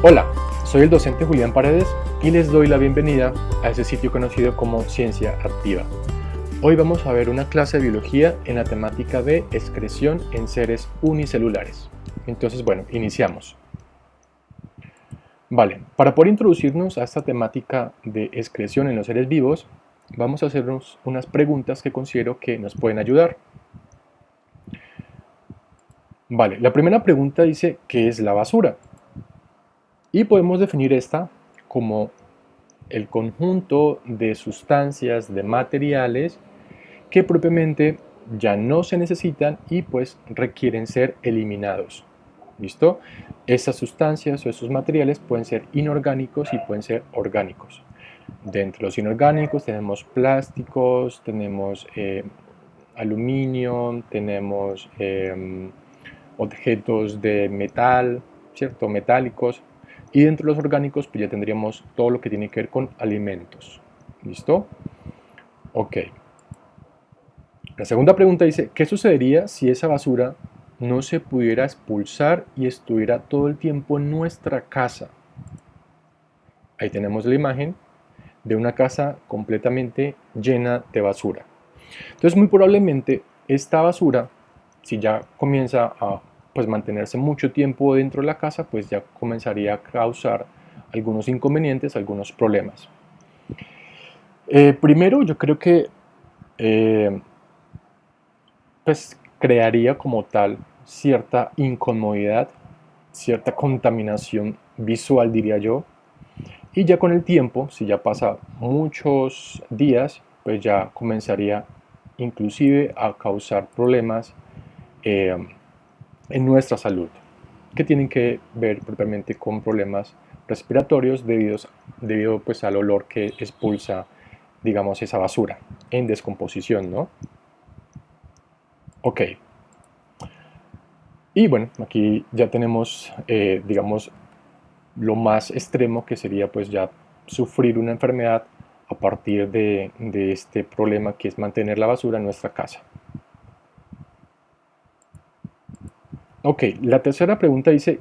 Hola, soy el docente Julián Paredes y les doy la bienvenida a ese sitio conocido como Ciencia Activa. Hoy vamos a ver una clase de biología en la temática de excreción en seres unicelulares. Entonces, bueno, iniciamos. Vale, para poder introducirnos a esta temática de excreción en los seres vivos, vamos a hacernos unas preguntas que considero que nos pueden ayudar. Vale, la primera pregunta dice, ¿qué es la basura? Y podemos definir esta como el conjunto de sustancias, de materiales que propiamente ya no se necesitan y pues requieren ser eliminados. ¿Listo? Estas sustancias o estos materiales pueden ser inorgánicos y pueden ser orgánicos. Dentro de los inorgánicos tenemos plásticos, tenemos aluminio, tenemos objetos de metal, ¿cierto? Metálicos. Y dentro de los orgánicos pues ya tendríamos todo lo que tiene que ver con alimentos. ¿Listo? Ok. La segunda pregunta dice, ¿qué sucedería si esa basura no se pudiera expulsar y estuviera todo el tiempo en nuestra casa? Ahí tenemos la imagen de una casa completamente llena de basura. Entonces muy probablemente esta basura, si ya comienza a pues, mantenerse mucho tiempo dentro de la casa, pues ya comenzaría a causar algunos inconvenientes, algunos problemas. Primero yo creo que pues crearía como tal cierta incomodidad, cierta contaminación visual, diría yo. Y ya con el tiempo, si ya pasa muchos días, pues ya comenzaría inclusive a causar problemas eh, en nuestra salud, que tienen que ver propiamente con problemas respiratorios debido pues al olor que expulsa, digamos, esa basura en descomposición, ¿no? Ok. Y bueno, aquí ya tenemos, digamos, lo más extremo que sería pues ya sufrir una enfermedad a partir de este problema que es mantener la basura en nuestra casa. Ok, la tercera pregunta dice,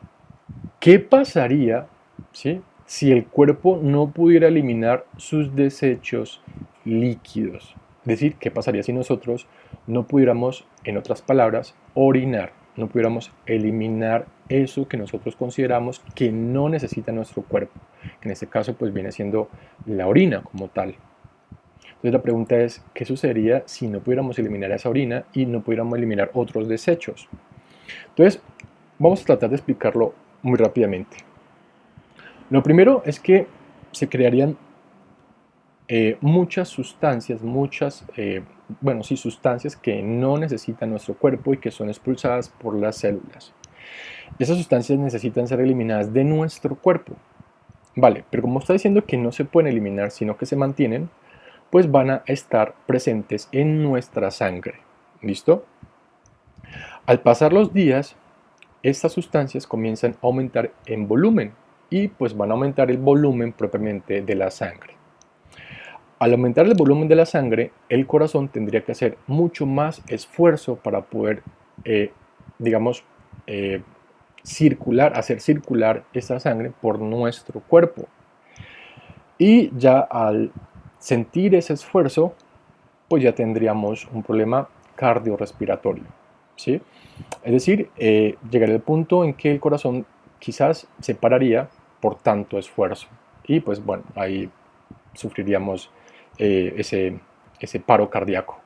¿qué pasaría, ¿sí?, si el cuerpo no pudiera eliminar sus desechos líquidos? Es decir, ¿qué pasaría si nosotros no pudiéramos, en otras palabras, orinar? No pudiéramos eliminar eso que nosotros consideramos que no necesita nuestro cuerpo, que en este caso pues viene siendo la orina como tal. Entonces la pregunta es, ¿qué sucedería si no pudiéramos eliminar esa orina y no pudiéramos eliminar otros desechos? Entonces, vamos a tratar de explicarlo muy rápidamente. Lo primero es que se crearían muchas sustancias, bueno, sí, sustancias que no necesita nuestro cuerpo y que son expulsadas por las células. Esas sustancias necesitan ser eliminadas de nuestro cuerpo. Vale, pero como está diciendo que no se pueden eliminar, sino que se mantienen, pues van a estar presentes en nuestra sangre. ¿Listo? Al pasar los días, estas sustancias comienzan a aumentar en volumen y pues van a aumentar el volumen propiamente de la sangre. Al aumentar el volumen de la sangre, el corazón tendría que hacer mucho más esfuerzo para poder, digamos, eh, hacer circular esa sangre por nuestro cuerpo. Y ya al sentir ese esfuerzo, pues ya tendríamos un problema cardiorrespiratorio, ¿sí? Es decir, llegaría el punto en que el corazón quizás se pararía por tanto esfuerzo. Y pues bueno, ahí sufriríamos ese paro cardíaco.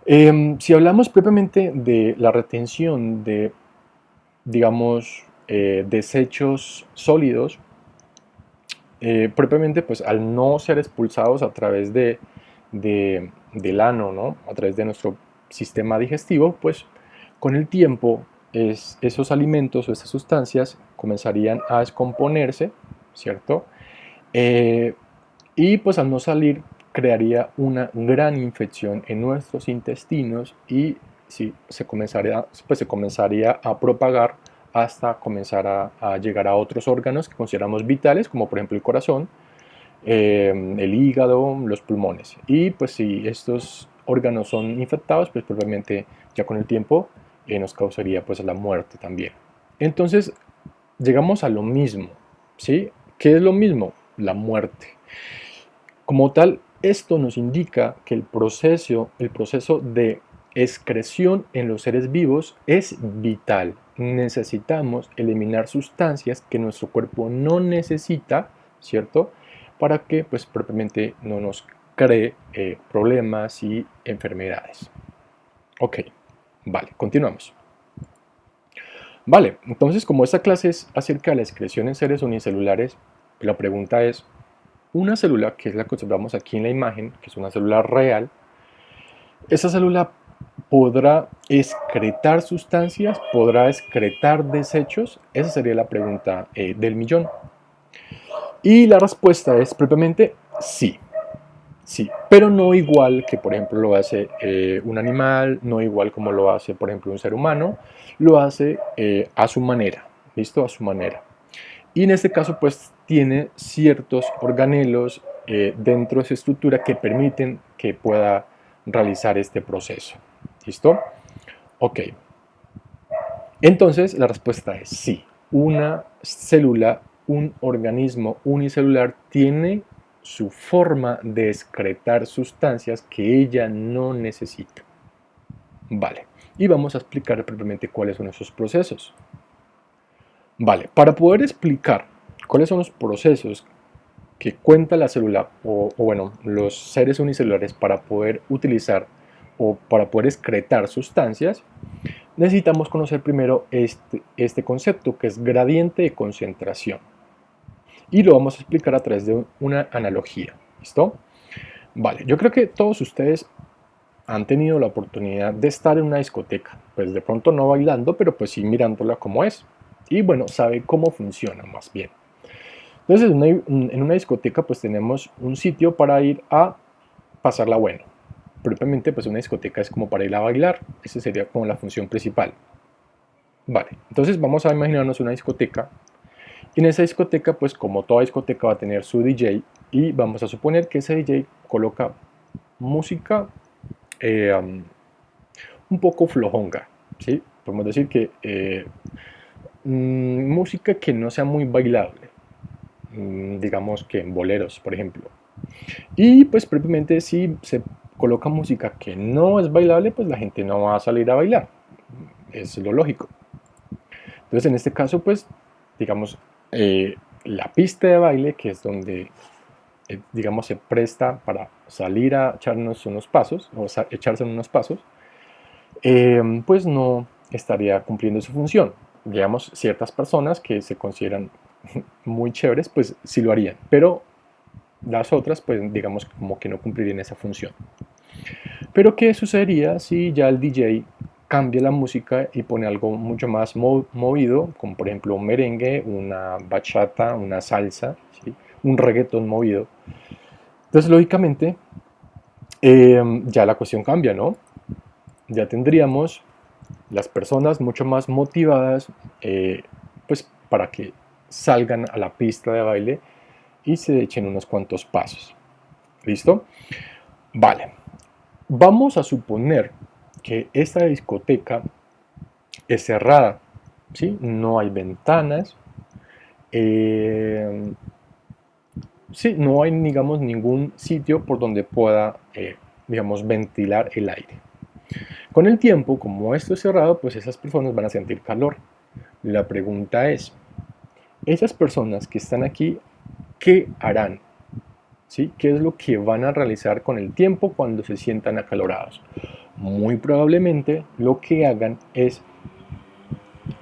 Si hablamos propiamente de la retención de, digamos, desechos sólidos, propiamente pues al no ser expulsados a través del ano, ¿no?, a través de nuestro sistema digestivo, pues con el tiempo esos alimentos o esas sustancias comenzarían a descomponerse, ¿cierto? Y pues al no salir crearía una gran infección en nuestros intestinos y sí, pues se comenzaría a propagar hasta comenzar a llegar a otros órganos que consideramos vitales, como por ejemplo el corazón, el hígado, los pulmones. Y pues si estos órganos son infectados, pues probablemente ya con el tiempo nos causaría pues la muerte también. Entonces llegamos a lo mismo. ¿sí? ¿Qué es lo mismo? La muerte. Como tal, esto nos indica que el proceso de excreción en los seres vivos es vital. Necesitamos eliminar sustancias que nuestro cuerpo no necesita, ¿cierto? Para que, pues, propiamente no nos cree problemas y enfermedades. Ok, vale, continuamos. Vale, entonces como esta clase es acerca de la excreción en seres unicelulares, la pregunta es, una célula, que es la que observamos aquí en la imagen, que es una célula real, esa célula podrá excretar sustancias, podrá excretar desechos. Esa sería la pregunta del millón. Y la respuesta es propiamente sí, sí, pero no igual que por ejemplo lo hace un animal, no igual como lo hace por ejemplo un ser humano, lo hace a su manera, ¿listo? A su manera. Y en este caso pues tiene ciertos organelos dentro de su estructura que permiten que pueda realizar este proceso. ¿Listo? Ok. Entonces la respuesta es sí. Una célula, un organismo unicelular tiene su forma de excretar sustancias que ella no necesita. Vale. Y vamos a explicar brevemente cuáles son esos procesos. Vale, para poder explicar cuáles son los procesos que cuenta la célula o bueno, los seres unicelulares para poder utilizar o para poder excretar sustancias, necesitamos conocer primero este concepto que es gradiente de concentración. Y lo vamos a explicar a través de una analogía. ¿Listo? Vale, yo creo que todos ustedes han tenido la oportunidad de estar en una discoteca, pues de pronto no bailando, pero pues sí mirándola como es. Y bueno, sabe cómo funciona más bien. Entonces en una discoteca pues tenemos un sitio para ir a pasarla bueno. Propiamente pues una discoteca es como para ir a bailar, esa sería como la función principal. Vale, entonces vamos a imaginarnos una discoteca y en esa discoteca pues como toda discoteca va a tener su DJ y vamos a suponer que ese DJ coloca música un poco flojonga, ¿sí? Podemos decir que música que no sea muy bailable, digamos que en boleros, por ejemplo. Y pues propiamente si se coloca música que no es bailable, pues la gente no va a salir a bailar. Es lo lógico. Entonces en este caso, pues, digamos, la pista de baile, que es donde, digamos, se presta para salir a echarnos unos pasos, o echarse unos pasos, pues no estaría cumpliendo su función. Digamos, ciertas personas que se consideran muy chéveres, pues sí lo harían, pero las otras, pues digamos como que no cumplirían esa función. Pero ¿qué sucedería si ya el DJ cambia la música y pone algo mucho más movido, como por ejemplo un merengue, una bachata, una salsa, ¿sí? Un reggaetón movido? Entonces, lógicamente, ya la cuestión cambia, ¿no? Ya tendríamos las personas mucho más motivadas, pues para que salgan a la pista de baile y se echen unos cuantos pasos. ¿Listo? Vale. Vamos a suponer que esta discoteca es cerrada, ¿sí? No hay ventanas, sí, no hay, digamos, ningún sitio por donde pueda, digamos, ventilar el aire. Con el tiempo, como esto es cerrado, pues esas personas van a sentir calor. La pregunta es, esas personas que están aquí, ¿qué harán? ¿Sí? ¿Qué es lo que van a realizar con el tiempo cuando se sientan acalorados? Muy probablemente lo que hagan es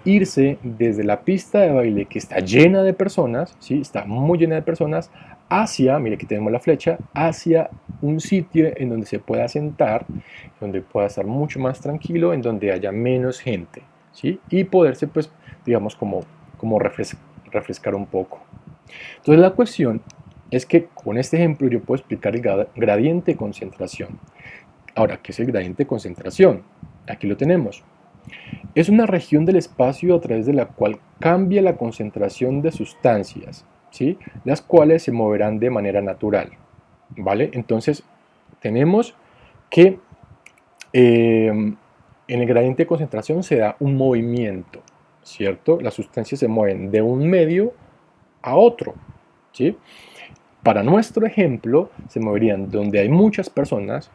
irse desde la pista de baile que está llena de personas, ¿sí? Está muy llena de personas, hacia, mire aquí tenemos la flecha, hacia un sitio en donde se pueda sentar, donde pueda estar mucho más tranquilo, en donde haya menos gente, ¿sí? Y poderse, pues, digamos, como refrescar un poco. Entonces la cuestión es que con este ejemplo yo puedo explicar el gradiente de concentración. Ahora, ¿qué es el gradiente de concentración? Aquí lo tenemos. Es una región del espacio a través de la cual cambia la concentración de sustancias, ¿sí? Las cuales se moverán de manera natural. ¿Vale? Entonces, tenemos que en el gradiente de concentración se da un movimiento, ¿cierto? Las sustancias se mueven de un medio a otro, ¿sí? Para nuestro ejemplo, se moverían donde hay muchas personas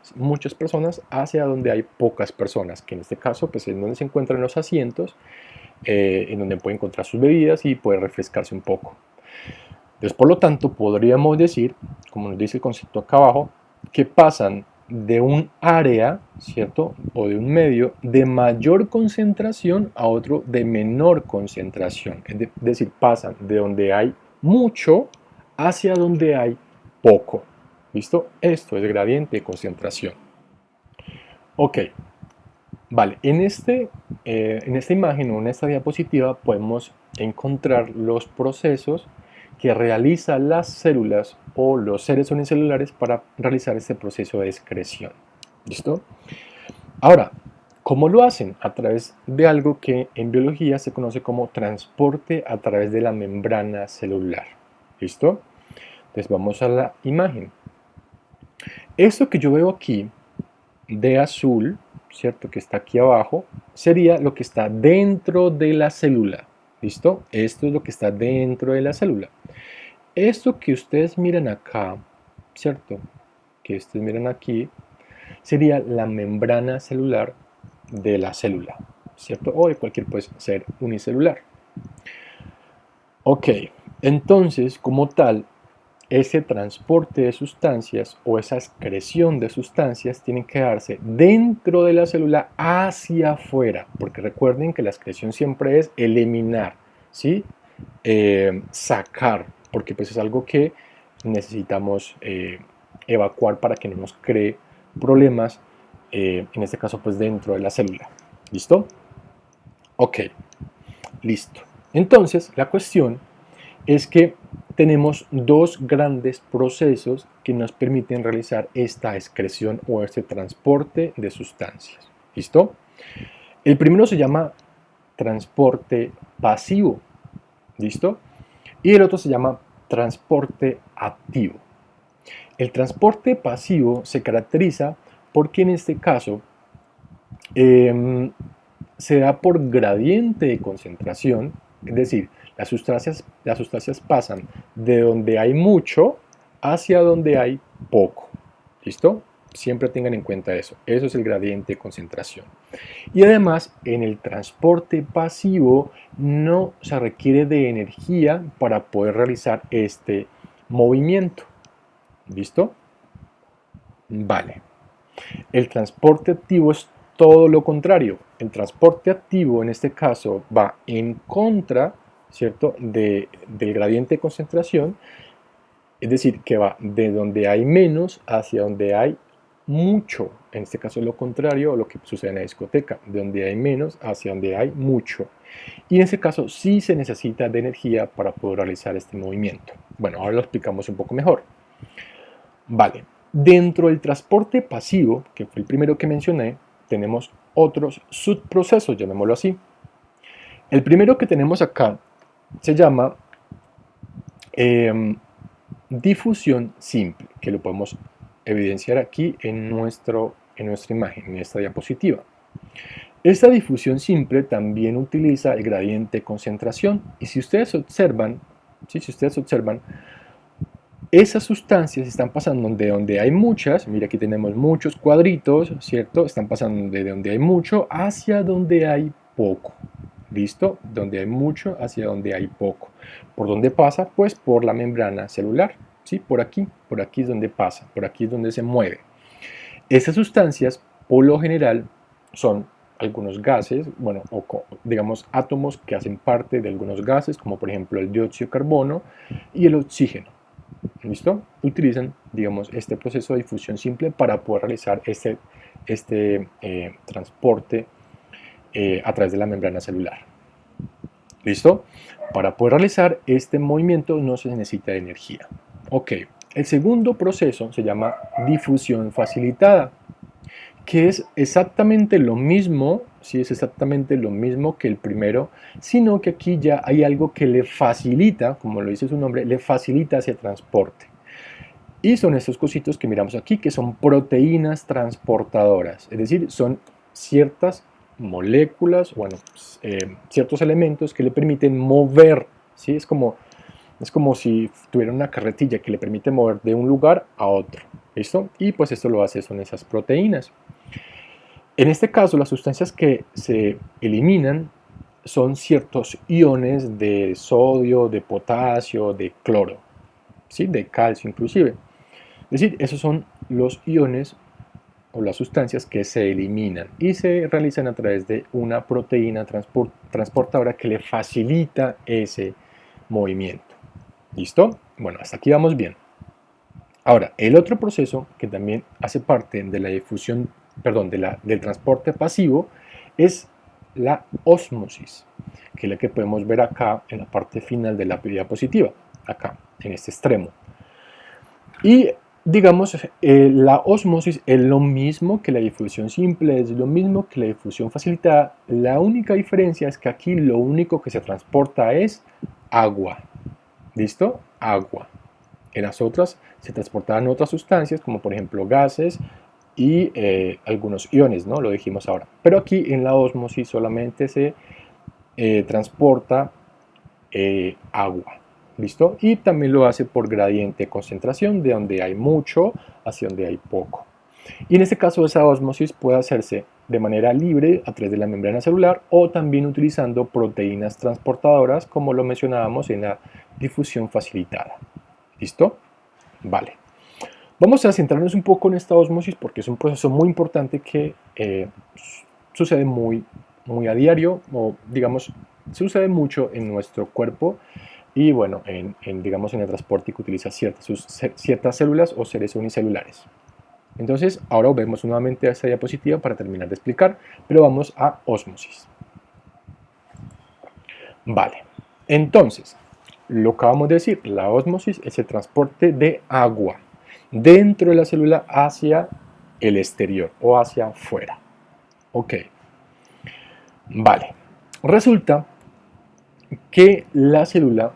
hacia donde hay pocas personas, que en este caso pues, es donde se encuentran los asientos, en donde puede encontrar sus bebidas y puede refrescarse un poco. Entonces, por lo tanto, podríamos decir, como nos dice el concepto acá abajo, que pasan de un área, ¿cierto? O de un medio de mayor concentración a otro de menor concentración. Es decir, pasan de donde hay mucho hacia donde hay poco. ¿Listo? Esto es gradiente de concentración. Ok, vale. En esta imagen o en esta diapositiva podemos encontrar los procesos que realizan las células o los seres unicelulares para realizar este proceso de excreción. ¿Listo? Ahora, ¿cómo lo hacen? A través de algo que en biología se conoce como transporte a través de la membrana celular. ¿Listo? Entonces vamos a la imagen. Esto que yo veo aquí de azul, ¿cierto? Que está aquí abajo, sería lo que está dentro de la célula. ¿Listo? Esto es lo que está dentro de la célula. Esto que ustedes miran acá, ¿cierto? Que ustedes miran aquí, sería la membrana celular de la célula, ¿cierto? O de cualquier pues, ser unicelular. Ok, entonces, como tal, ese transporte de sustancias o esa excreción de sustancias tiene que darse dentro de la célula hacia afuera, porque recuerden que la excreción siempre es eliminar, ¿sí? Sacar, porque pues es algo que necesitamos evacuar para que no nos cree problemas, en este caso pues dentro de la célula. ¿Listo? Ok, listo. Entonces la cuestión es que tenemos dos grandes procesos que nos permiten realizar esta excreción o este transporte de sustancias. ¿Listo? El primero se llama transporte pasivo. ¿Listo? Y el otro se llama transporte activo. El transporte pasivo se caracteriza porque en este caso se da por gradiente de concentración, es decir, las sustancias pasan de donde hay mucho hacia donde hay poco. ¿Listo? Siempre tengan en cuenta eso. Eso es el gradiente de concentración. Y además, en el transporte pasivo no se requiere de energía para poder realizar este movimiento. ¿Listo? Vale. El transporte activo es todo lo contrario. El transporte activo en este caso va en contra, ¿cierto?, del gradiente de concentración, es decir, que va de donde hay menos hacia donde hay mucho. En este caso es lo contrario a lo que sucede en la discoteca, de donde hay menos hacia donde hay mucho. Y en este caso sí se necesita de energía para poder realizar este movimiento. Bueno, ahora lo explicamos un poco mejor. Vale, dentro del transporte pasivo, que fue el primero que mencioné, tenemos otros subprocesos, llamémoslo así. El primero que tenemos acá se llama difusión simple, que lo podemos evidenciar aquí en nuestra imagen, en esta diapositiva. Esta difusión simple también utiliza el gradiente de concentración y si ustedes observan, esas sustancias están pasando de donde hay muchas, mira aquí tenemos muchos cuadritos, ¿cierto? Están pasando de donde hay mucho hacia donde hay poco. ¿Listo? Donde hay mucho hacia donde hay poco. ¿Por dónde pasa? Pues por la membrana celular. ¿Sí? Por aquí es donde pasa, por aquí es donde se mueve. Esas sustancias, por lo general, son algunos gases, bueno, o digamos átomos que hacen parte de algunos gases, como por ejemplo el dióxido de carbono y el oxígeno. ¿Listo? Utilizan, digamos, este proceso de difusión simple para poder realizar este transporte a través de la membrana celular. ¿Listo? Para poder realizar este movimiento no se necesita de energía. Ok, el segundo proceso se llama difusión facilitada, que es exactamente lo mismo, sí, es exactamente lo mismo que el primero, sino que aquí ya hay algo que le facilita, como lo dice su nombre, le facilita ese transporte. Y son estos cositos que miramos aquí, que son proteínas transportadoras, es decir, son ciertas moléculas, bueno, ciertos elementos que le permiten mover, ¿sí? Es como Es como si tuviera una carretilla que le permite mover de un lugar a otro. ¿Listo? Y pues esto lo hace son esas proteínas. En este caso, las sustancias que se eliminan son ciertos iones de sodio, de potasio, de cloro, ¿sí? De calcio inclusive. Es decir, esos son los iones o las sustancias que se eliminan y se realizan a través de una proteína transportadora que le facilita ese movimiento. ¿Listo? Bueno, hasta aquí vamos bien. Ahora, el otro proceso que también hace parte de la difusión, perdón, del transporte pasivo es la ósmosis, que es la que podemos ver acá en la parte final de la diapositiva, acá, en este extremo. Y digamos, la ósmosis es lo mismo que la difusión simple, es lo mismo que la difusión facilitada. La única diferencia es que aquí lo único que se transporta es agua. ¿Listo? Agua. En las otras se transportaban otras sustancias, como por ejemplo gases y algunos iones, ¿no? Lo dijimos ahora. Pero aquí en la ósmosis solamente se transporta agua. ¿Listo? Y también lo hace por gradiente de concentración, de donde hay mucho hacia donde hay poco. Y en este caso esa ósmosis puede hacerse de manera libre a través de la membrana celular o también utilizando proteínas transportadoras, como lo mencionábamos en la difusión facilitada. ¿Listo? Vale. Vamos a centrarnos un poco en esta ósmosis porque es un proceso muy importante que sucede muy a diario, o digamos, sucede mucho en nuestro cuerpo y bueno, digamos en el transporte que utiliza ciertas células o seres unicelulares. Entonces, ahora vemos nuevamente a esta diapositiva para terminar de explicar, pero vamos a ósmosis. Vale, entonces, lo acabamos de decir, la ósmosis es el transporte de agua dentro de la célula hacia el exterior o hacia afuera. Ok, vale. Resulta que la célula,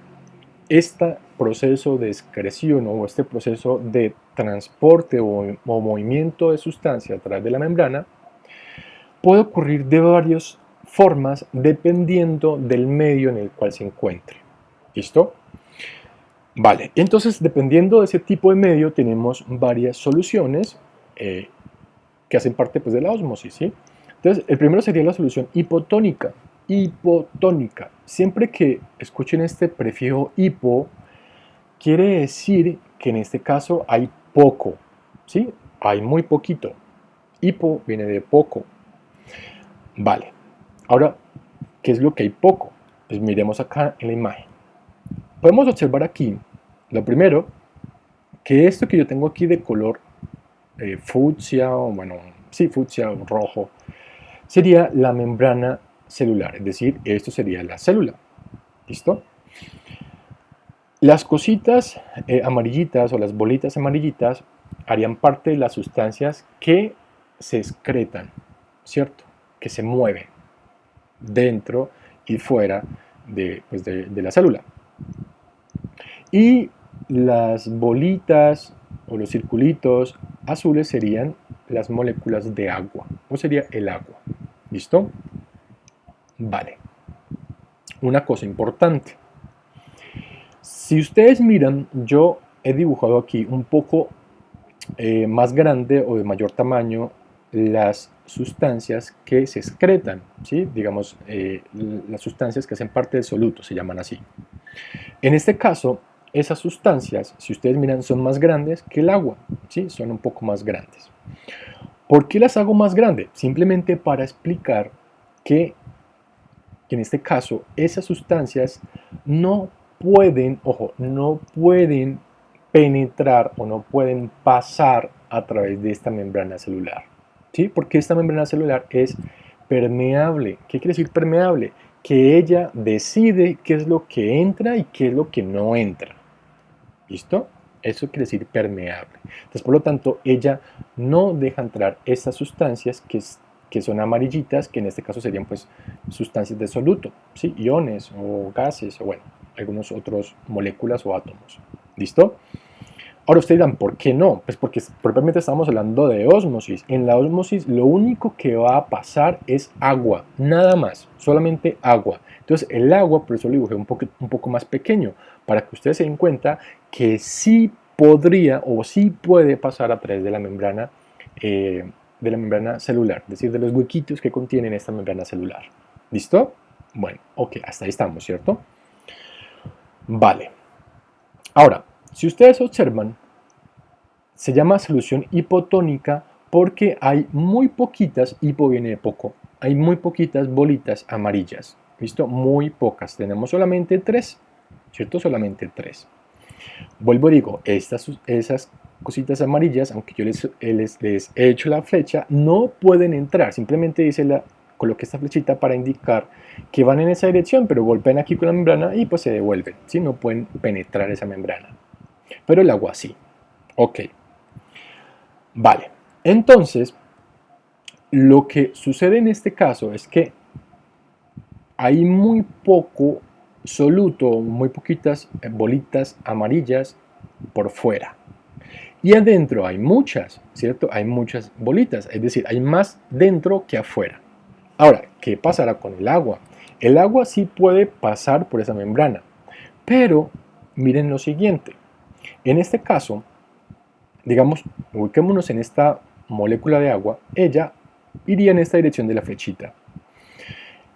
este proceso de excreción o este proceso de transporte o movimiento de sustancia a través de la membrana puede ocurrir de varias formas dependiendo del medio en el cual se encuentre. ¿Listo? Vale, entonces dependiendo de ese tipo de medio tenemos varias soluciones que hacen parte pues, de la ósmosis, ¿sí? Entonces, el primero sería la solución hipotónica. Hipotónica. Siempre que escuchen este prefijo hipo, quiere decir que en este caso hay poco, ¿sí? Hay muy poquito. Hipo viene de poco. Vale. Ahora, ¿qué es lo que hay poco? Pues miremos acá en la imagen. Podemos observar aquí, lo primero, que esto que yo tengo aquí de color fucsia, o bueno, sí, fucsia o rojo, sería la membrana celular, es decir, esto sería la célula. ¿Listo? Las cositas amarillitas o las bolitas amarillitas harían parte de las sustancias que se excretan, ¿cierto? Que se mueven dentro y fuera pues de la célula. Y las bolitas o los circulitos azules serían las moléculas de agua, o sería el agua. ¿Listo? Vale. Una cosa importante. Si ustedes miran, yo he dibujado aquí un poco más grande o de mayor tamaño las sustancias que se excretan, ¿sí? Digamos, las sustancias que hacen parte del soluto, se llaman así. En este caso, esas sustancias, si ustedes miran, son más grandes que el agua, ¿sí? Son un poco más grandes. ¿Por qué las hago más grandes? Simplemente para explicar que en este caso esas sustancias no pueden, ojo, no pueden penetrar o no pueden pasar a través de esta membrana celular, ¿sí? Porque esta membrana celular es permeable. ¿Qué quiere decir permeable? Que ella decide qué es lo que entra y qué es lo que no entra. ¿Listo? Eso quiere decir permeable. Entonces, por lo tanto, ella no deja entrar estas sustancias que son amarillitas, que en este caso serían pues sustancias de soluto, ¿sí? Iones o gases o bueno, algunos otros moléculas o átomos. ¿Listo? Ahora ustedes dirán, ¿por qué no? Pues porque propiamente estamos hablando de ósmosis. En la ósmosis lo único que va a pasar es agua, nada más, solamente agua. Entonces el agua, por eso lo dibujé un poco más pequeño, para que ustedes se den cuenta que sí podría o sí puede pasar a través de la membrana celular, es decir, de los huequitos que contienen esta membrana celular. ¿Listo? Bueno, ok, hasta ahí estamos, ¿cierto? Vale. Ahora, si ustedes observan, se llama solución hipotónica porque hay muy poquitas, hipo viene de poco, hay muy poquitas bolitas amarillas. ¿Listo? Muy pocas. Tenemos solamente 3, ¿cierto? Solamente 3. Vuelvo y digo, esas cositas amarillas, aunque yo les he hecho la flecha, no pueden entrar. Simplemente coloqué esta flechita para indicar que van en esa dirección, pero golpean aquí con la membrana y pues se devuelven. ¿Sí? No pueden penetrar esa membrana. Pero el agua sí. Ok. Vale. Entonces, lo que sucede en este caso es que hay muy poco soluto, muy poquitas bolitas amarillas por fuera. Y adentro hay muchas, ¿cierto? Hay muchas bolitas, es decir, hay más dentro que afuera. Ahora, ¿qué pasará con el agua? El agua sí puede pasar por esa membrana, pero miren lo siguiente. En este caso, digamos, ubiquémonos en esta molécula de agua, ella iría en esta dirección de la flechita.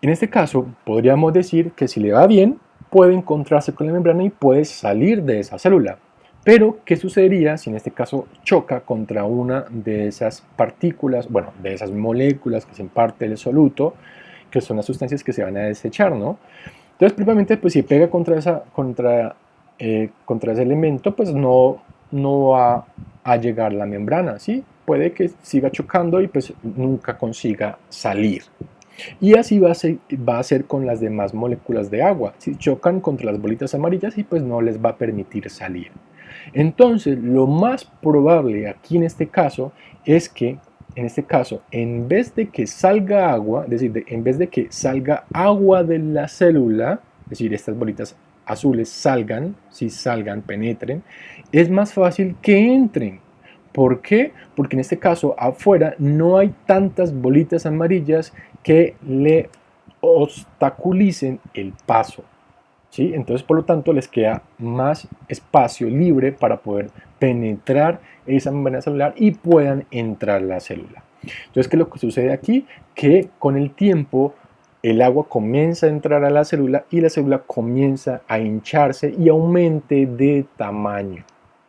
En este caso, podríamos decir que si le va bien, puede encontrarse con la membrana y puede salir de esa célula. Pero, ¿qué sucedería si en este caso choca contra una de esas partículas, bueno, de esas moléculas que son parte del soluto, que son las sustancias que se van a desechar, ¿no? Entonces, propiamente, pues si pega contra ese elemento, pues no va a llegar la membrana, ¿sí? Puede que siga chocando y pues nunca consiga salir. Y así va a ser con las demás moléculas de agua. Si chocan contra las bolitas amarillas y pues no les va a permitir salir. Entonces, lo más probable aquí en este caso es que, en vez de que salga agua, es decir, en vez de que salga agua de la célula, es decir, estas bolitas azules salgan, penetren, es más fácil que entren. ¿Por qué? Porque en este caso afuera no hay tantas bolitas amarillas que le obstaculicen el paso. ¿Sí? Entonces, por lo tanto, les queda más espacio libre para poder penetrar esa membrana celular y puedan entrar a la célula. Entonces, ¿qué es lo que sucede aquí? Que con el tiempo el agua comienza a entrar a la célula y la célula comienza a hincharse y aumente de tamaño.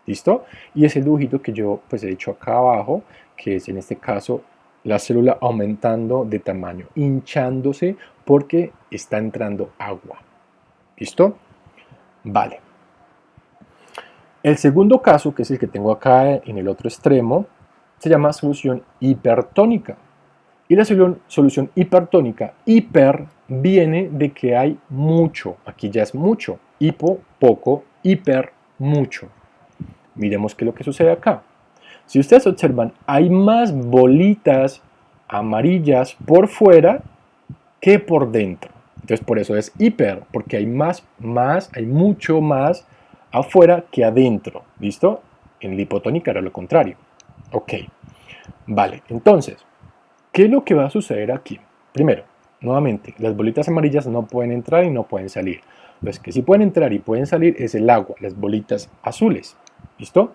¿Listo? Y es el dibujito que yo pues he hecho acá abajo, que es en este caso la célula aumentando de tamaño, hinchándose porque está entrando agua. ¿Listo? Vale. El segundo caso, que es el que tengo acá en el otro extremo, se llama solución hipertónica. Y la solución hipertónica, hiper viene de que hay mucho. Aquí ya es mucho. Hipo, poco, hiper, mucho. Miremos qué es lo que sucede acá. Si ustedes observan, hay más bolitas amarillas por fuera que por dentro. Entonces por eso es hiper, porque hay hay mucho más afuera que adentro. ¿Listo? En la hipotónica era lo contrario. Ok. Vale, entonces, ¿qué es lo que va a suceder aquí? Primero, nuevamente, las bolitas amarillas no pueden entrar y no pueden salir. Los que sí pueden entrar y pueden salir es el agua, las bolitas azules. ¿Listo?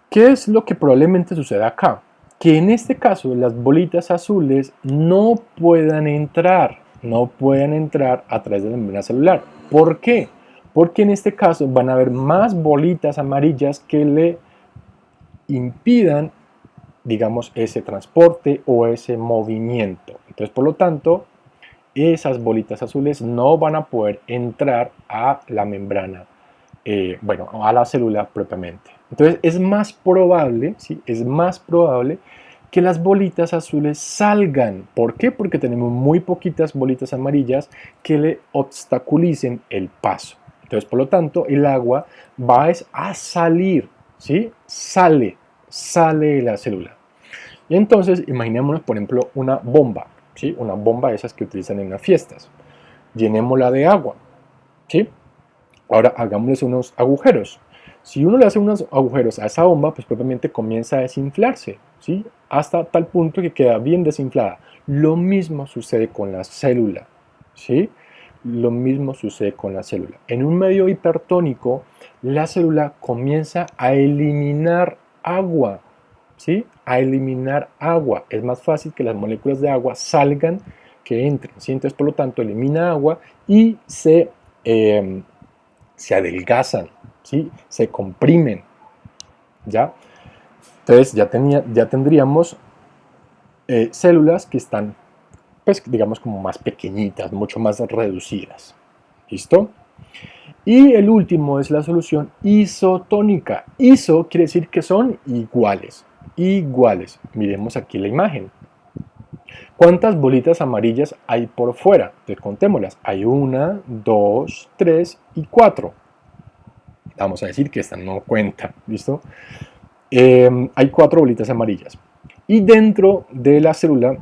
¿Qué es lo que probablemente suceda acá? Que en este caso las bolitas azules no puedan entrar a través de la membrana celular. ¿Por qué? Porque en este caso van a haber más bolitas amarillas que le impidan, digamos, ese transporte o ese movimiento. Entonces, por lo tanto, esas bolitas azules no van a poder entrar a la membrana, a la célula propiamente. Entonces, es más probable, ¿sí? Es más probable que las bolitas azules salgan. ¿Por qué? Porque tenemos muy poquitas bolitas amarillas que le obstaculicen el paso. Entonces, por lo tanto, el agua va a salir, ¿sí? Sale de la célula. Y entonces, imaginémonos, por ejemplo, una bomba, ¿sí? Una bomba de esas que utilizan en las fiestas. Llenémosla de agua, ¿sí? Ahora hagámosle unos agujeros. Si uno le hace unos agujeros a esa bomba, pues propiamente comienza a desinflarse, ¿sí? Hasta tal punto que queda bien desinflada. Lo mismo sucede con la célula, ¿sí? lo mismo sucede con la célula. En un medio hipertónico, la célula comienza a eliminar agua, ¿sí? A eliminar agua. Es más fácil que las moléculas de agua salgan que entren, ¿sí? Entonces, por lo tanto, elimina agua y se adelgazan, ¿sí? Se comprimen, ¿ya? Entonces, ya tendríamos células que están, pues, digamos, como más pequeñitas, mucho más reducidas. ¿Listo? Y el último es la solución isotónica. Iso quiere decir que son iguales. Iguales. Miremos aquí la imagen. ¿Cuántas bolitas amarillas hay por fuera? Entonces contémoslas. Hay 1, 2, 3 y 4. Vamos a decir que esta no cuenta. ¿Listo? Hay 4 bolitas amarillas. Y dentro de la célula,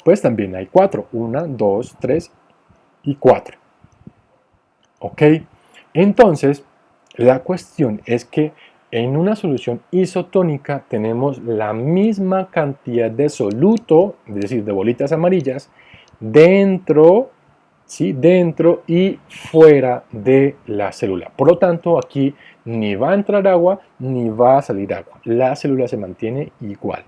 pues también hay 4. 1, 2, 3 y 4. ¿Ok? Entonces, la cuestión es que en una solución isotónica tenemos la misma cantidad de soluto, es decir, de bolitas amarillas, dentro, ¿sí? Dentro y fuera de la célula. Por lo tanto, aquí ni va a entrar agua ni va a salir agua. La célula se mantiene igual.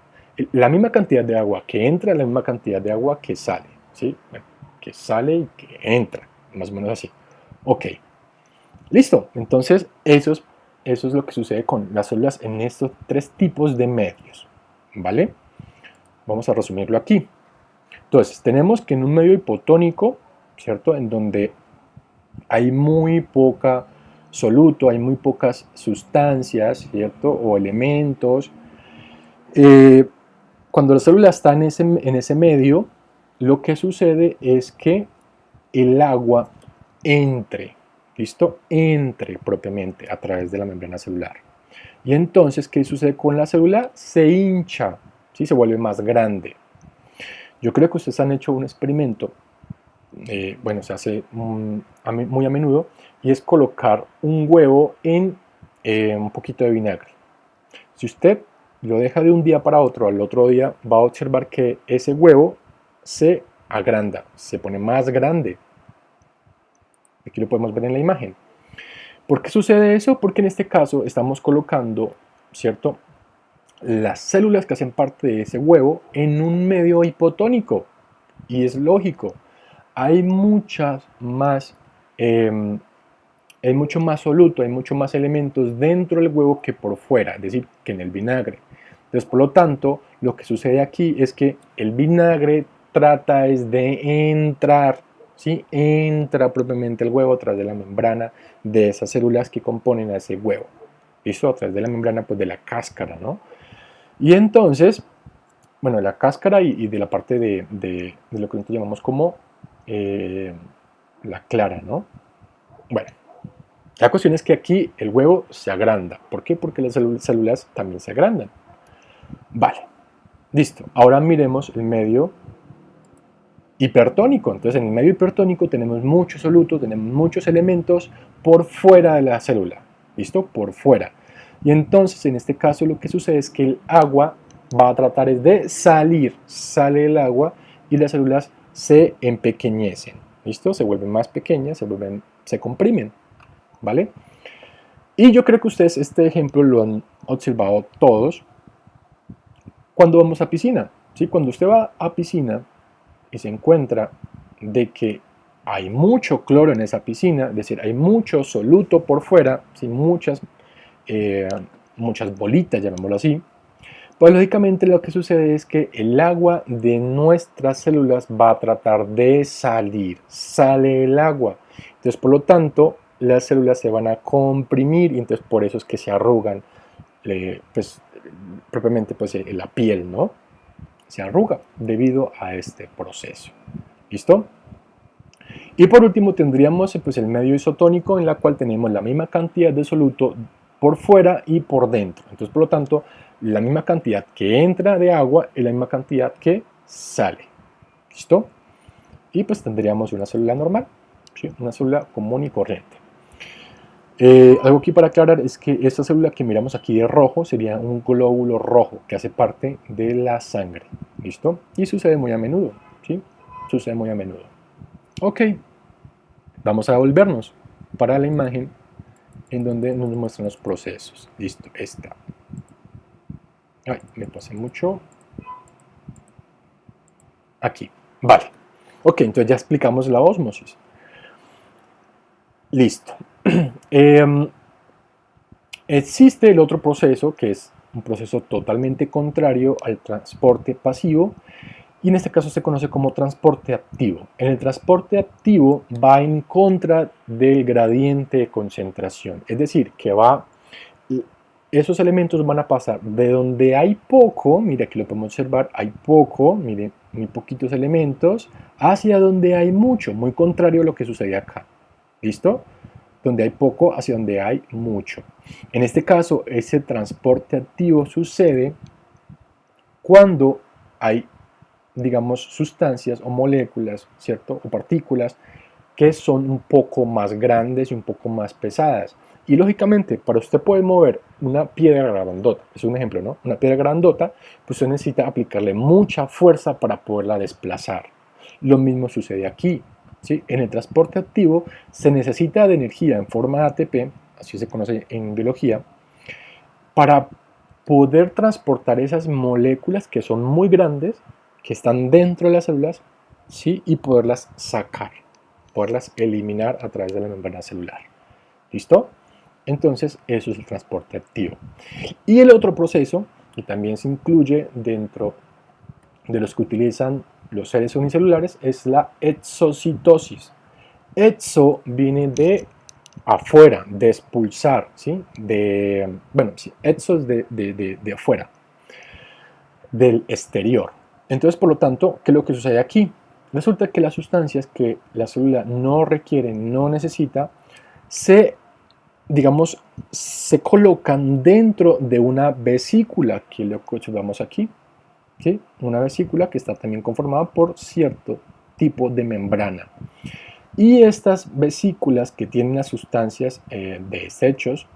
La misma cantidad de agua que entra, la misma cantidad de agua que sale, ¿sí? Bueno, que sale y que entra, más o menos así. Ok, listo. Entonces, eso es lo que sucede con las células en estos 3 tipos de medios, ¿vale? Vamos a resumirlo aquí. Entonces, tenemos que en un medio hipotónico, ¿cierto? En donde hay muy poca soluto, hay muy pocas sustancias, ¿cierto? O elementos. Eh, Cuando la célula está en ese medio, lo que sucede es que el agua entre, ¿listo? Entre propiamente a través de la membrana celular. Y entonces, ¿qué sucede con la célula? Se hincha, ¿sí? Se vuelve más grande. Yo creo que ustedes han hecho un experimento, bueno, se hace muy a menudo, y es colocar un huevo en un poquito de vinagre. Si usted lo deja de un día para otro, al otro día va a observar que ese huevo se agranda, se pone más grande. Aquí lo podemos ver en la imagen. ¿Por qué sucede eso? Porque en este caso estamos colocando, ¿cierto?, las células que hacen parte de ese huevo en un medio hipotónico. Y es lógico, hay muchas más, hay mucho más soluto, hay mucho más elementos dentro del huevo que por fuera, es decir, que en el vinagre. Entonces, por lo tanto, lo que sucede aquí es que el vinagre trata es de entrar, ¿sí? Entra propiamente el huevo a través de la membrana de esas células que componen a ese huevo. ¿Listo? A través de la membrana, pues de la cáscara, ¿no? Y entonces, bueno, de la cáscara y de la parte de lo que nosotros llamamos como la clara, ¿no? Bueno, la cuestión es que aquí el huevo se agranda. ¿Por qué? Porque las células también se agrandan. Vale, listo. Ahora miremos el medio hipertónico. Entonces, en el medio hipertónico tenemos mucho soluto, tenemos muchos elementos por fuera de la célula. ¿Listo? Por fuera. Y entonces, en este caso, lo que sucede es que el agua va a tratar de salir. Sale el agua y las células se empequeñecen. ¿Listo? Se vuelven más pequeñas, se comprimen. ¿Vale? Y yo creo que ustedes este ejemplo lo han observado todos cuando vamos a piscina. ¿Sí? Cuando usted va a piscina y se encuentra de que hay mucho cloro en esa piscina, es decir, hay mucho soluto por fuera, ¿sí? Muchas bolitas, llamémoslo así, pues lógicamente lo que sucede es que el agua de nuestras células va a tratar de salir, sale el agua. Entonces, por lo tanto, las células se van a comprimir y entonces por eso es que se arrugan, pues, propiamente pues, la piel, ¿no? Se arruga debido a este proceso. ¿Listo? Y por último tendríamos pues, el medio isotónico en la cual tenemos la misma cantidad de soluto por fuera y por dentro. Entonces, por lo tanto, la misma cantidad que entra de agua y la misma cantidad que sale. ¿Listo? Y pues tendríamos una célula normal, ¿sí? Una célula común y corriente. Algo aquí para aclarar es que esta célula que miramos aquí de rojo sería un glóbulo rojo que hace parte de la sangre. ¿Listo? Y sucede muy a menudo, ¿sí? Sucede muy a menudo. Ok. Vamos a volvernos para la imagen en donde nos muestran los procesos. Listo, está. Ay, me pasé mucho. Aquí. Vale. Ok, entonces ya explicamos la ósmosis. Listo. Existe el otro proceso, que es un proceso totalmente contrario al transporte pasivo, y en este caso se conoce como transporte activo. En el transporte activo va en contra del gradiente de concentración, es decir, que esos elementos van a pasar de donde hay poco, mira aquí lo podemos observar, hay poco, miren, muy poquitos elementos, hacia donde hay mucho, muy contrario a lo que sucede acá. ¿Listo? Donde hay poco hacia donde hay mucho. En este caso, ese transporte activo sucede cuando hay, digamos, sustancias o moléculas, ¿cierto? O partículas que son un poco más grandes y un poco más pesadas. Y lógicamente, para usted poder mover una piedra grandota, es un ejemplo, ¿no? Una piedra grandota, pues usted necesita aplicarle mucha fuerza para poderla desplazar. Lo mismo sucede aquí, ¿sí? En el transporte activo se necesita de energía en forma de ATP, así se conoce en biología, para poder transportar esas moléculas que son muy grandes, que están dentro de las células, ¿sí? Y poderlas sacar, poderlas eliminar a través de la membrana celular. ¿Listo? Entonces, eso es el transporte activo. Y el otro proceso, que también se incluye dentro de los que utilizan los seres unicelulares, es la exocitosis. Exo viene de afuera, de expulsar, ¿sí? Bueno, sí, exo es de afuera, del exterior. Entonces, por lo tanto, ¿qué es lo que sucede aquí? Resulta que las sustancias que la célula no requiere, no necesita, digamos, se colocan dentro de una vesícula, que es lo que observamos aquí, ¿sí? Una vesícula que está también conformada por cierto tipo de membrana. Y estas vesículas que tienen las sustancias de desechos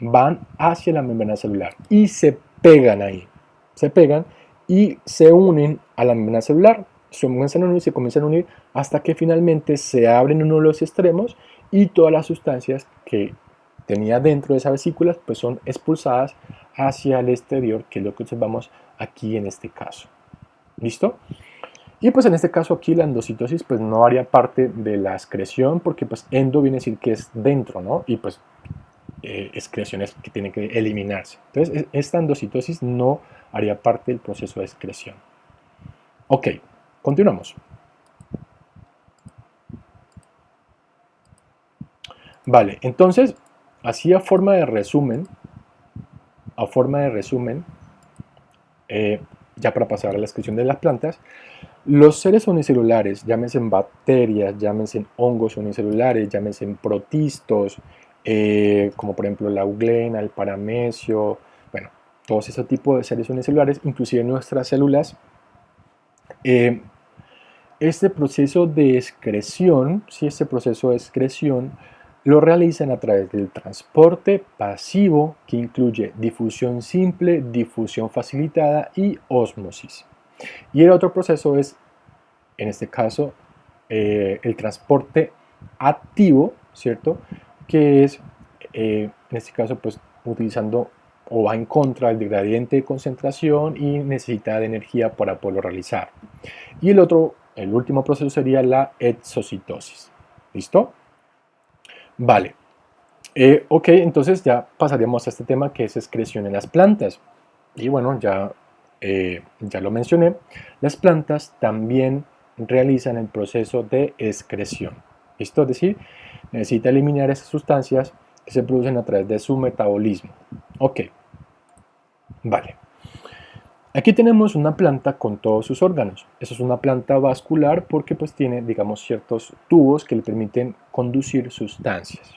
van hacia la membrana celular y se pegan ahí. Se pegan y se unen a la membrana celular. Se comienzan a unir hasta que finalmente se abren uno de los extremos y todas las sustancias que tenía dentro de esa vesícula pues son expulsadas hacia el exterior, que es lo que observamos aquí en este caso. ¿Listo? Y pues en este caso aquí la endocitosis pues no haría parte de la excreción porque pues endo viene a decir que es dentro, ¿no? Y pues excreciones que tienen que eliminarse. Entonces esta endocitosis no haría parte del proceso de excreción. Ok, continuamos. Vale, entonces así a forma de resumen, ya para pasar a la excreción de las plantas, los seres unicelulares, llámense bacterias, llámense hongos unicelulares, llámense protistos, como por ejemplo la euglena, el paramecio, bueno, todos esos tipos de seres unicelulares, inclusive nuestras células, este proceso de excreción, este proceso de excreción lo realizan a través del transporte pasivo, que incluye difusión simple, difusión facilitada y ósmosis. Y el otro proceso es, en este caso, el transporte activo, ¿cierto? Que es, en este caso, pues utilizando o va en contra del gradiente de concentración y necesita de energía para poderlo realizar. Y el último proceso sería la exocitosis. ¿Listo? Vale. Ok, entonces ya pasaríamos a este tema que es excreción en las plantas. Y bueno, ya lo mencioné, las plantas también realizan el proceso de excreción. ¿Listo? Es decir, necesita eliminar esas sustancias que se producen a través de su metabolismo. Ok, vale. Aquí tenemos una planta con todos sus órganos. Esa es una planta vascular porque pues tiene, digamos, ciertos tubos que le permiten conducir sustancias.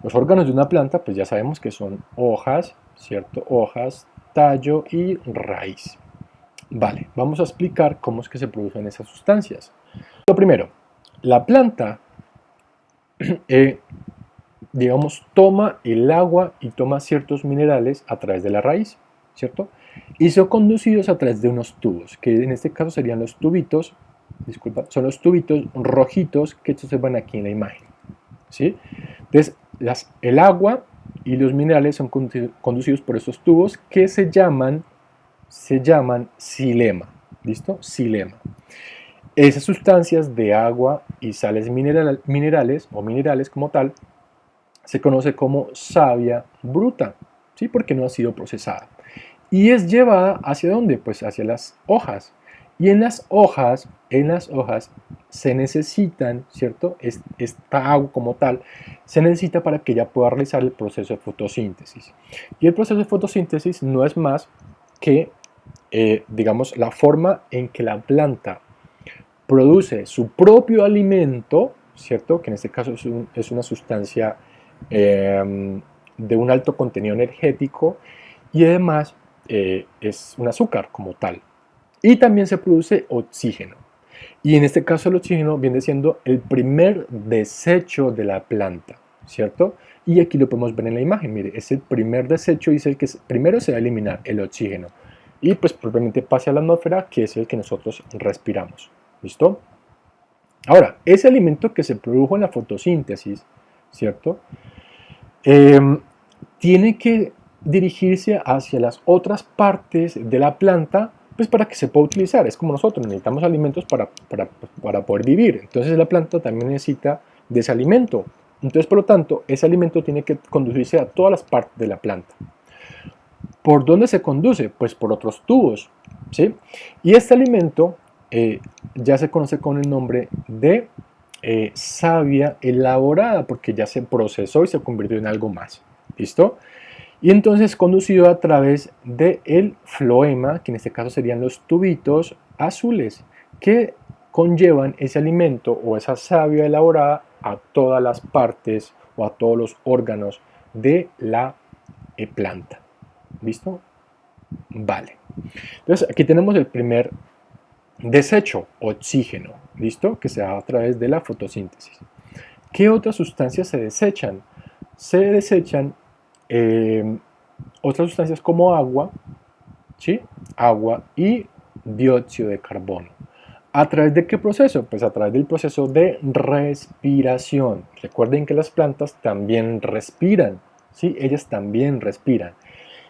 Los órganos de una planta pues ya sabemos que son hojas, ¿cierto? Hojas, tallo y raíz. Vale, vamos a explicar cómo es que se producen esas sustancias. Lo primero, la planta, digamos, toma el agua y toma ciertos minerales a través de la raíz, ¿cierto? Y son conducidos a través de unos tubos, que en este caso serían los tubitos, disculpa, son los tubitos rojitos que se observan aquí en la imagen. ¿sí? Entonces, el agua y los minerales son conducidos por estos tubos que se llaman xilema, ¿listo? Xilema. Esas sustancias de agua y sales minerales o minerales como tal se conoce como savia bruta, ¿sí? Porque no ha sido procesada. Y es llevada ¿hacia dónde? Pues hacia las hojas. Y en las hojas se necesitan, ¿cierto? Esta agua como tal se necesita para que ella pueda realizar el proceso de fotosíntesis. Y el proceso de fotosíntesis no es más que, digamos, la forma en que la planta produce su propio alimento, ¿cierto? Que en este caso es una sustancia de un alto contenido energético y además es un azúcar como tal. Y también se produce oxígeno. Y en este caso el oxígeno viene siendo el primer desecho de la planta, ¿cierto? Y aquí lo podemos ver en la imagen, mire, es el primer desecho y es el que primero se va a eliminar, el oxígeno. Y pues probablemente pase a la atmósfera, que es el que nosotros respiramos, ¿listo? Ahora, ese alimento que se produjo en la fotosíntesis, ¿cierto? Tiene que dirigirse hacia las otras partes de la planta pues para que se pueda utilizar. Es como nosotros necesitamos alimentos para poder vivir. Entonces la planta también necesita de ese alimento. Entonces, por lo tanto, ese alimento tiene que conducirse a todas las partes de la planta. ¿Por dónde se conduce? Pues por otros tubos, ¿sí? Y este alimento ya se conoce con el nombre de savia elaborada, porque ya se procesó y se convirtió en algo más. ¿Listo? Y entonces conducido a través del floema, que en este caso serían los tubitos azules, que conllevan ese alimento o esa savia elaborada a todas las partes o a todos los órganos de la planta. ¿Listo? Vale. Entonces aquí tenemos el primer desecho, oxígeno, ¿listo? Que se da a través de la fotosíntesis. ¿Qué otras sustancias se desechan? Se desechan otras sustancias como agua, ¿sí? Agua y dióxido de carbono. ¿A través de qué proceso? Pues a través del proceso de respiración. Recuerden que las plantas también respiran, ¿sí? Ellas también respiran.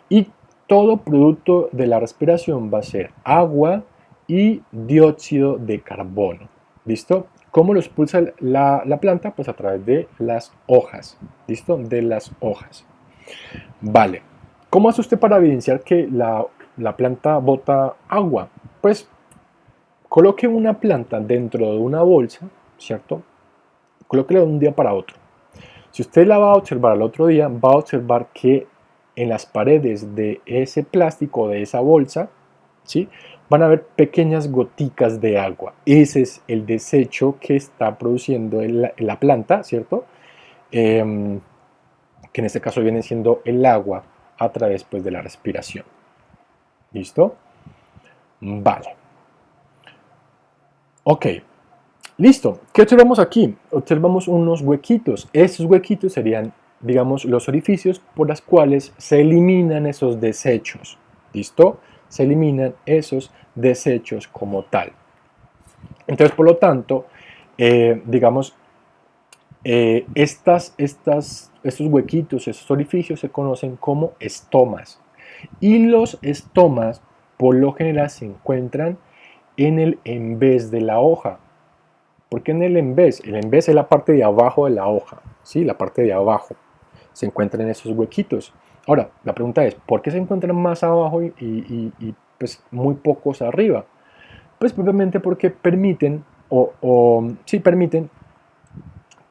Y todo producto de la respiración va a ser agua y dióxido de carbono. ¿Listo? ¿Cómo lo expulsa la planta? Pues a través de las hojas. ¿Listo? De las hojas. Vale. ¿Cómo hace usted para evidenciar que la planta bota agua? Pues coloque una planta dentro de una bolsa, ¿cierto? Colóquela de un día para otro. Si usted la va a observar al otro día, va a observar que en las paredes de ese plástico, de esa bolsa, ¿sí? Van a haber pequeñas goticas de agua. Ese es el desecho que está produciendo la planta, ¿cierto? Que en este caso viene siendo el agua a través pues, de la respiración. ¿Listo? Vale. Ok. Listo. ¿Qué observamos aquí? Observamos unos huequitos. Esos huequitos serían, digamos, los orificios por los cuales se eliminan esos desechos. ¿Listo? Se eliminan esos desechos como tal. Entonces, por lo tanto, digamos, estos huequitos, estos orificios se conocen como estomas. Y los estomas, por lo general, se encuentran en el envés de la hoja. ¿Por qué en el envés? El envés es la parte de abajo de la hoja, ¿sí? La parte de abajo. Se encuentran en esos huequitos. Ahora, la pregunta es, ¿por qué se encuentran más abajo y pues muy pocos arriba? Pues probablemente porque permiten, sí permiten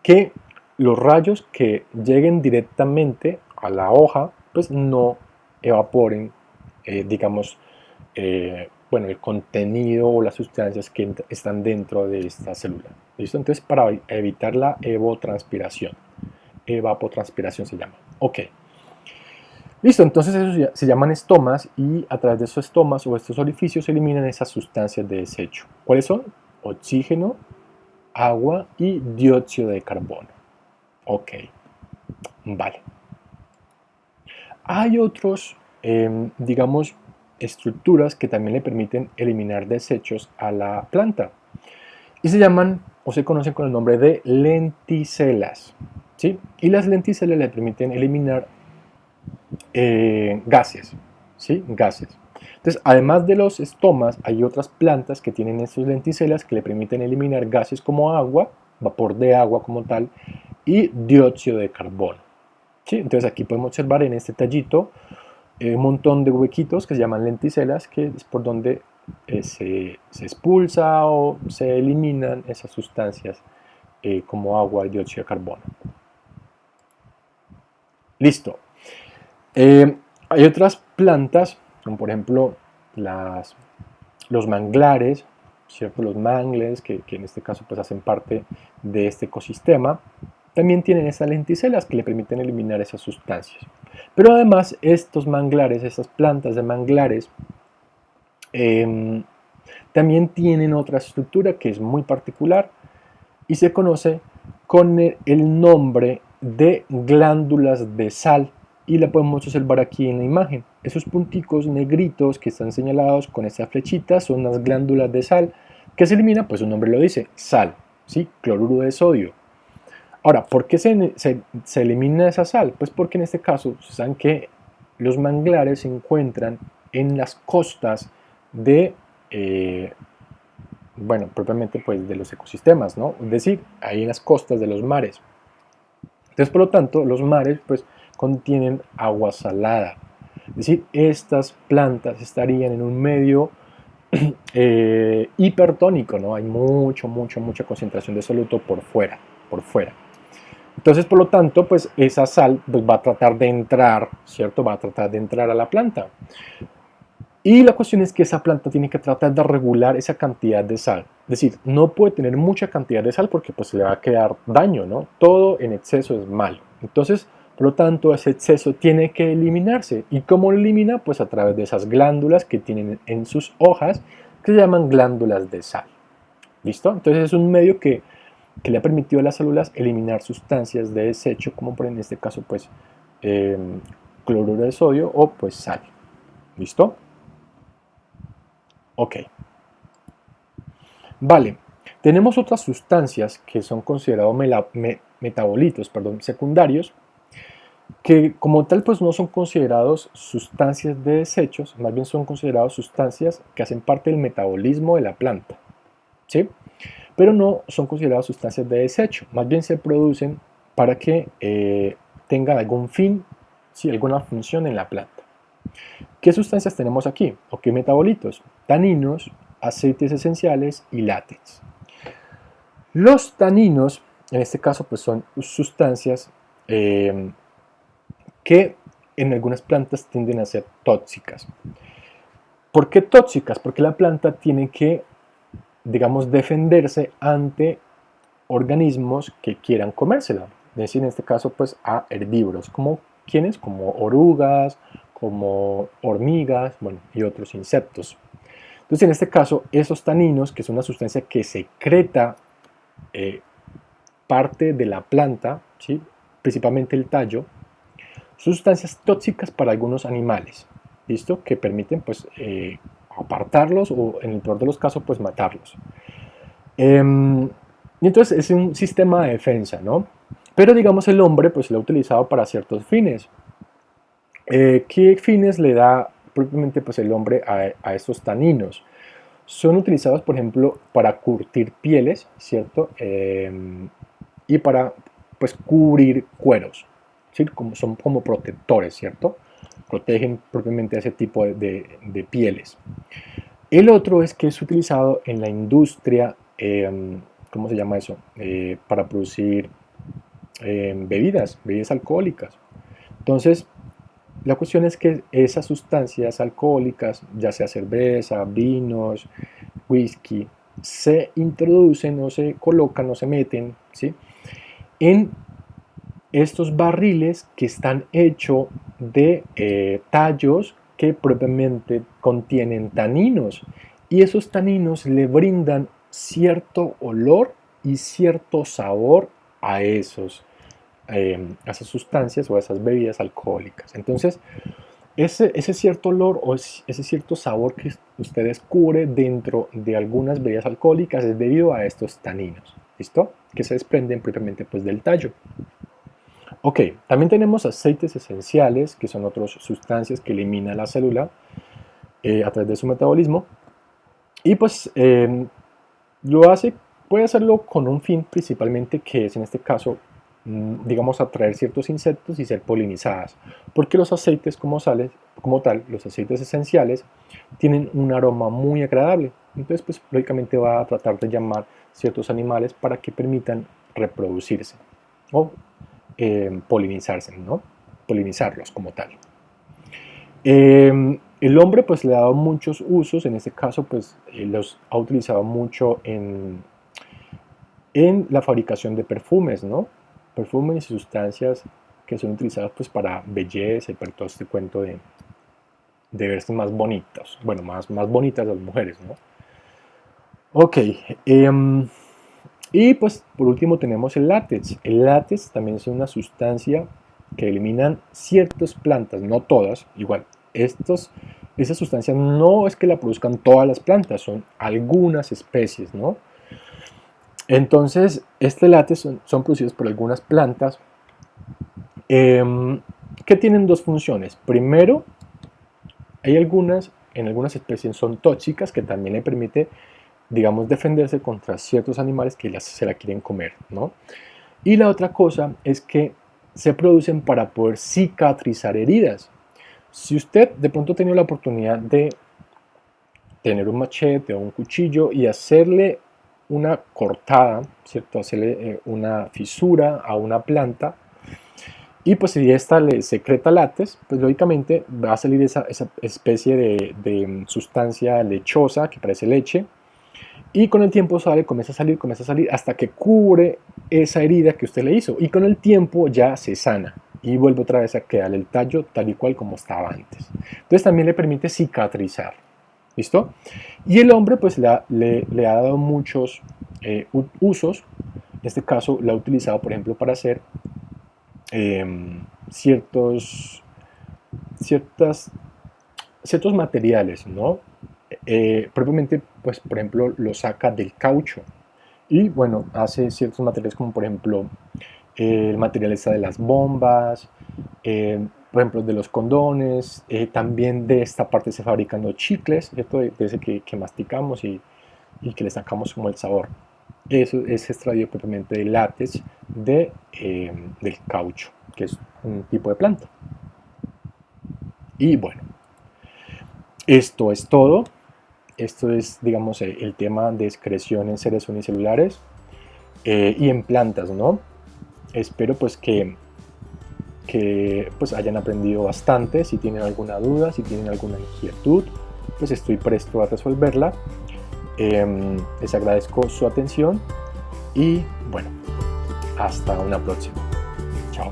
que los rayos que lleguen directamente a la hoja, pues no evaporen, digamos, bueno, el contenido o las sustancias que están dentro de esta célula. ¿Listo? Entonces, para evitar la evapotranspiración se llama. Ok. Listo, entonces esos se llaman estomas y a través de esos estomas o estos orificios se eliminan esas sustancias de desecho. ¿Cuáles son? Oxígeno, agua y dióxido de carbono. Ok, vale. Hay otros, digamos, estructuras que también le permiten eliminar desechos a la planta y se llaman o se conocen con el nombre de lenticelas. ¿sí? Y las lenticelas le permiten eliminar gases, ¿sí? Gases. Entonces, además de los estomas, hay otras plantas que tienen estas lenticelas que le permiten eliminar gases como agua, vapor de agua como tal, y dióxido de carbono. ¿Sí? Entonces aquí podemos observar en este tallito un montón de huequitos que se llaman lenticelas, que es por donde se expulsa o se eliminan esas sustancias como agua y dióxido de carbono. Listo. Hay otras plantas, como por ejemplo los manglares, ¿cierto? Los mangles, que en este caso pues hacen parte de este ecosistema, también tienen esas lenticelas que le permiten eliminar esas sustancias. Pero además estos manglares, estas plantas de manglares, también tienen otra estructura que es muy particular y se conoce con el nombre de glándulas de sal, y la podemos observar aquí en la imagen. Esos punticos negritos que están señalados con estas flechitas son las glándulas de sal que se elimina, pues su nombre lo dice, sal, ¿sí? Cloruro de sodio. Ahora, ¿por qué se elimina esa sal? Pues porque en este caso, saben que los manglares se encuentran en las costas de, bueno, propiamente pues de los ecosistemas, ¿no? Es decir, ahí en las costas de los mares. Entonces, por lo tanto, los mares pues contienen agua salada. Es decir, estas plantas estarían en un medio hipertónico, ¿no? Hay mucha concentración de soluto por fuera, por fuera. Entonces, por lo tanto, pues esa sal pues, va a tratar de entrar, ¿cierto? Va a tratar de entrar a la planta. Y la cuestión es que esa planta tiene que tratar de regular esa cantidad de sal. Es decir, no puede tener mucha cantidad de sal porque pues le va a quedar daño, ¿no? Todo en exceso es malo. Entonces, por lo tanto, ese exceso tiene que eliminarse. ¿Y cómo lo elimina? Pues a través de esas glándulas que tienen en sus hojas, que se llaman glándulas de sal. ¿Listo? Entonces es un medio que le ha permitido a las células eliminar sustancias de desecho, como por en este caso, pues, cloruro de sodio o pues sal. ¿Listo? Ok. Vale. Tenemos otras sustancias que son considerados metabolitos, secundarios, que como tal pues no son considerados sustancias de desechos, más bien son considerados sustancias que hacen parte del metabolismo de la planta, ¿sí? Pero no son consideradas sustancias de desecho, más bien se producen para que tengan algún fin, ¿sí? Alguna función en la planta. ¿Qué sustancias tenemos aquí? ¿O qué metabolitos? Taninos, aceites esenciales y látex. Los taninos, en este caso, pues son sustancias que en algunas plantas tienden a ser tóxicas. ¿Por qué tóxicas? Porque la planta tiene que, digamos, defenderse ante organismos que quieran comérsela. Es decir, en este caso, pues a herbívoros, como ¿quiénes? Como orugas, como hormigas, bueno, y otros insectos. Entonces, en este caso, esos taninos, que es una sustancia que secreta parte de la planta, ¿sí? Principalmente el tallo, sustancias tóxicas para algunos animales, ¿listo? Que permiten, pues, apartarlos o, en el peor de los casos, pues, matarlos. Y entonces es un sistema de defensa, ¿no? Pero digamos el hombre pues lo ha utilizado para ciertos fines. ¿Qué fines le da propiamente pues el hombre a estos taninos? Son utilizados por ejemplo para curtir pieles, ¿cierto? Y para pues cubrir cueros, ¿sí? Son como protectores, ¿cierto? Protegen propiamente ese tipo de pieles. El otro es que es utilizado en la industria, ¿cómo se llama eso? Para producir bebidas alcohólicas. Entonces, la cuestión es que esas sustancias alcohólicas, ya sea cerveza, vinos, whisky, se introducen o se colocan o se meten, ¿sí? En estos barriles que están hechos de tallos que propiamente contienen taninos, y esos taninos le brindan cierto olor y cierto sabor a a esas sustancias o a esas bebidas alcohólicas. Entonces, ese cierto olor o ese cierto sabor que usted descubre dentro de algunas bebidas alcohólicas es debido a estos taninos, ¿listo? Que se desprenden propiamente pues del tallo. Ok, también tenemos aceites esenciales, que son otras sustancias que elimina la célula a través de su metabolismo. Y pues puede hacerlo con un fin principalmente, que es en este caso, digamos, atraer ciertos insectos y ser polinizadas, porque los aceites como tal, los aceites esenciales, tienen un aroma muy agradable. Entonces, pues lógicamente va a tratar de llamar ciertos animales para que permitan reproducirse o polinizarse, ¿no? Polinizarlos como tal. El hombre pues le ha dado muchos usos, en este caso pues los ha utilizado mucho en la fabricación de perfumes, ¿no? Perfumes y sustancias que son utilizadas pues para belleza y para todo este cuento de verse más bonitas, bueno, más bonitas las mujeres, ¿no? Ok, y pues por último tenemos el látex. El látex también es una sustancia que eliminan ciertas plantas, no todas, igual. Esas sustancias no es que la produzcan todas las plantas, son algunas especies, ¿no? Entonces, este látex son producidos por algunas plantas que tienen dos funciones. Primero, en algunas especies son tóxicas, que también le permite, digamos, defenderse contra ciertos animales que se la quieren comer, ¿no? Y la otra cosa es que se producen para poder cicatrizar heridas. Si usted de pronto ha tenido la oportunidad de tener un machete o un cuchillo y hacerle una cortada, ¿cierto? Hacerle una fisura a una planta, y pues si esta le secreta látex, pues lógicamente va a salir esa especie de sustancia lechosa que parece leche, y con el tiempo comienza a salir hasta que cubre esa herida que usted le hizo, y con el tiempo ya se sana y vuelve otra vez a quedar el tallo tal y cual como estaba antes. Entonces también le permite cicatrizar. ¿Listo? Y el hombre pues le ha dado muchos usos. En este caso la ha utilizado, por ejemplo, para hacer ciertos materiales, ¿no? Propiamente, pues, por ejemplo, lo saca del caucho. Y bueno, hace ciertos materiales como, por ejemplo, el material está de las bombas, por ejemplo, de los condones, también de esta parte se fabrican los chicles, ¿cierto? De ese que masticamos y que le sacamos como el sabor. Eso es extraído propiamente del látex del caucho, que es un tipo de planta. Y bueno, esto es todo. Esto es, digamos, el tema de excreción en seres unicelulares y en plantas, ¿no? Espero pues que pues hayan aprendido bastante. Si tienen alguna duda, si tienen alguna inquietud, pues estoy presto a resolverla. Les agradezco su atención y bueno, hasta una próxima. Chao.